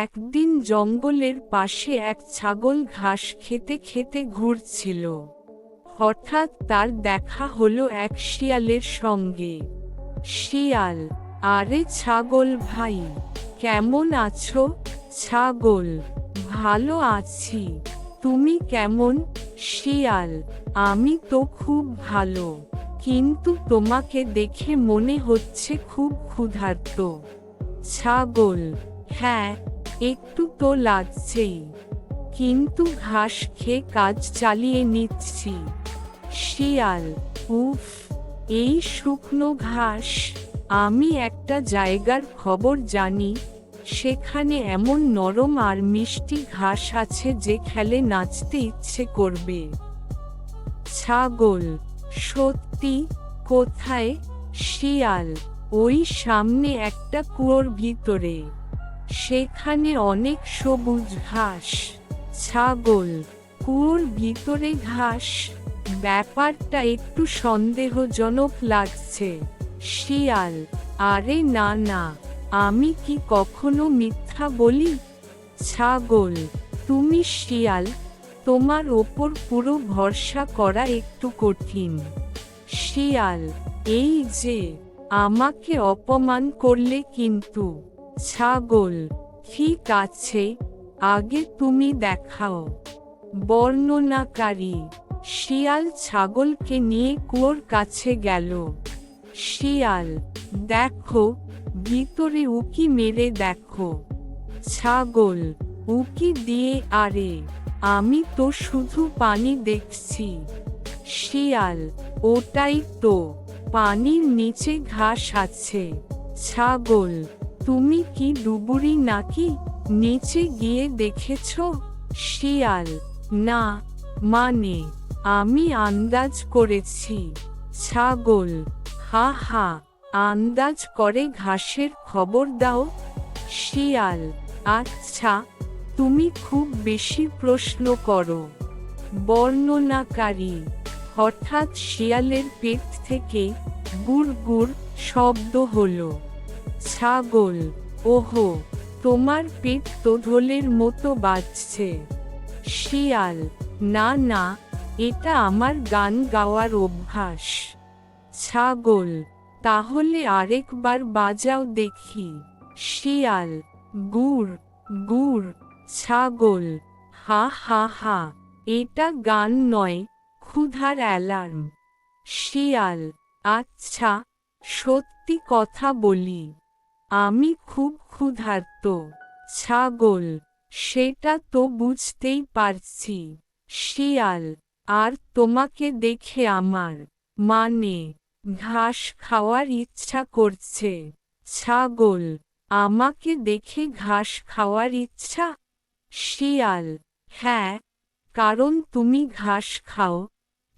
একদিন জঙ্গলের পাশে এক ছাগল ঘাস খেতে খেতে ঘুরছিল। হঠাৎ তার দেখা হলো এক শিয়ালের সঙ্গে। শিয়াল: আরে ছাগল ভাই, কেমন আছো? ছাগল: ভালো আছি, তুমি কেমন? শিয়াল: আমি তো খুব ভালো, কিন্তু তোমাকে দেখে মনে হচ্ছে খুব ক্ষুধার্ত। ছাগল: হ্যাঁ, একটু তো লাগছেই, কিন্তু ঘাস খেয়ে কাজ চালিয়ে নিচ্ছি। শিয়াল: উফ, এই শুকনো ঘাস! আমি একটা জায়গার খবর জানি, সেখানে এমন নরম আর মিষ্টি ঘাস আছে যে খেলে নাচতে ইচ্ছে করবে। ছাগল: সত্যি? কোথায়? শিয়াল: ওই সামনে একটা কুয়োর ভিতরে, সেখানে অনেক সবুজ ঘাস। ছাগল: কুয়োর ভিতরে ঘাস? ব্যাপারটা একটু সন্দেহজনক লাগছে। শিয়াল: আরে না না, আমি কি কখনো মিথ্যা বলি? ছাগল: তুমি শিয়াল, তোমার ওপর পুরো ভরসা করা একটু কঠিন। শিয়াল: এই যে, আমাকে অপমান করলে কিন্তু। ছাগল: ঠিক আছে, আগে তুমি দেখাও। বর্ণনাকারী: শিয়াল ছাগলকে নিয়ে কুয়োর কাছে গেল। শিয়াল: দেখো, ভিতরে উকি মেরে দেখো। ছাগল: উকি দিয়ে? আরে, আমি তো শুধু পানি দেখছি। শিয়াল: ওটাই তো, পানির নিচে ঘাস আছে। ছাগল: তুমি কি ডুবুরি নাকি, নিচে গিয়ে দেখেছ? শিয়াল: না, মানে, আমি আন্দাজ করেছি। ছাগল: হা হা, আন্দাজ করে ঘাসের খবর দাও? শিয়াল: আচ্ছা, তুমি খুব বেশি প্রশ্ন করো। বর্ণনাকারী: হঠাৎ শিয়ালের পেট থেকে গুড় গুড় শব্দ হলো। ছাগল: ওহো, তোমার পেট তো ঢোলের মতো বাজছে। শিয়াল: না না, এটা আমার গান গাওয়ার অভ্যাস। ছাগল: তাহলে আরেকবার বাজাও দেখি। শিয়াল: গুড় গুড়। ছাগল: হা হা হা, এটা গান নয়, ক্ষুধার অ্যালার্ম। শিয়াল: আচ্ছা, সত্যি কথা বলি, আমি খুব ক্ষুধার্ত। ছাগল: সেটা তো বুঝতেই পারছি। শিয়াল: আর তোমাকে দেখে আমার, মানে, ঘাস খাওয়ার ইচ্ছা করছে। ছাগল: আমাকে দেখে ঘাস খাওয়ার ইচ্ছা? শিয়াল: হ্যাঁ, কারণ তুমি ঘাস খাও,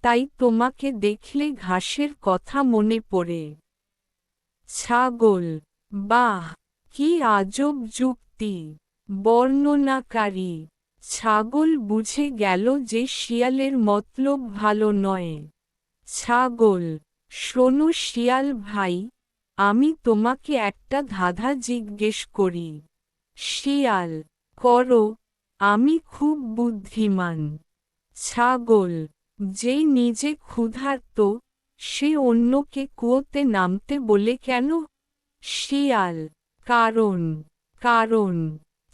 তাই তোমাকে দেখলে ঘাসের কথা মনে পড়ে। ছাগল: বাহ, কি আজব যুক্তি! বর্ণনাকারী: ছাগল বুঝে গেল যে শিয়ালের মতলব ভালো নয়। ছাগল: শোনো শিয়াল ভাই, আমি তোমাকে একটা ধাঁধা জিজ্ঞেস করি। শিয়াল: করো, আমি খুব বুদ্ধিমান। ছাগল: যে নিজে ক্ষুধার্ত, সে অন্যকে কুয়োতে নামতে বলে কেন? শিয়াল: কারণ। কারণ।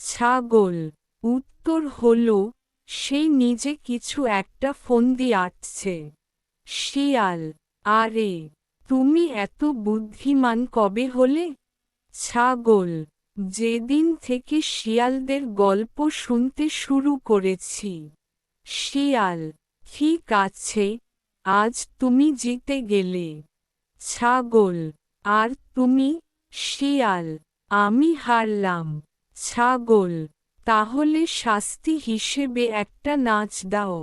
ছাগল: উত্তর হলো, সে নিজে কিছু একটা ফন্দি আঁটছে। শিয়াল: আরে, তুমি এত বুদ্ধিমান কবে হলে? ছাগল: যেদিন থেকে শিয়ালদের গল্প শুনতে শুরু করেছি। শিয়াল: ঠিক আছে, আজ তুমি জিতে গেলে। ছাগল: আর তুমি? শিয়াল: আমি হারলাম। ছাগল: তাহলে শাস্তি হিসেবে একটা নাচ দাও।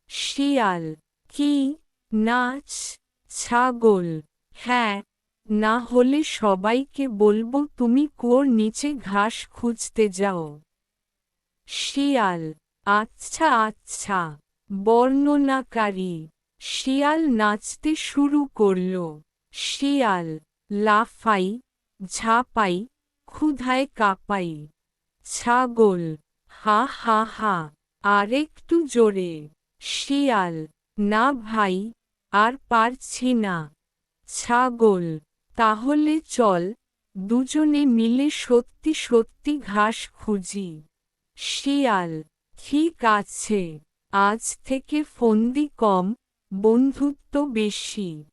শিয়াল: কি নাচ? ছাগল: হ্যাঁ, না হলে সবাইকে বলবো তুমি কুয়োর নিচে ঘাস খুঁজতে যাও। শিয়াল: আচ্ছা আচ্ছা। বর্ণনাকারী: শিয়াল নাচতে শুরু করল। শিয়াল: লাফাই, ঝাঁপাই, ক্ষুধায় কাঁপাই। ছাগল, হা হা হা, আরেকটু জোরে। শিয়াল, না ভাই, আর পারছি না। ছাগল, তাহলে চল, দুজনে মিলে সত্যি সত্যি ঘাস খুঁজি। শিয়াল, ঠিক আছে, আজ থেকে ফন্দি কম, বন্ধুত্ব বেশি।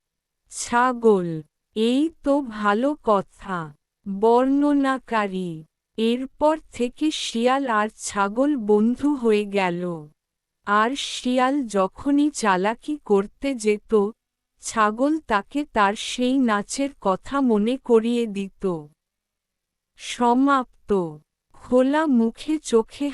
ছাগল, এই তো ভালো কথা। বর্ণনাকারী, এরপর থেকে শিয়াল আর ছাগল বন্ধু হয়ে গেল। আর শিয়াল যখনই চালাকি করতে যেত, ছাগল তাকে তার সেই নাচের কথা মনে করিয়ে দিত। সমাপ্ত। খোলা মুখে চোখে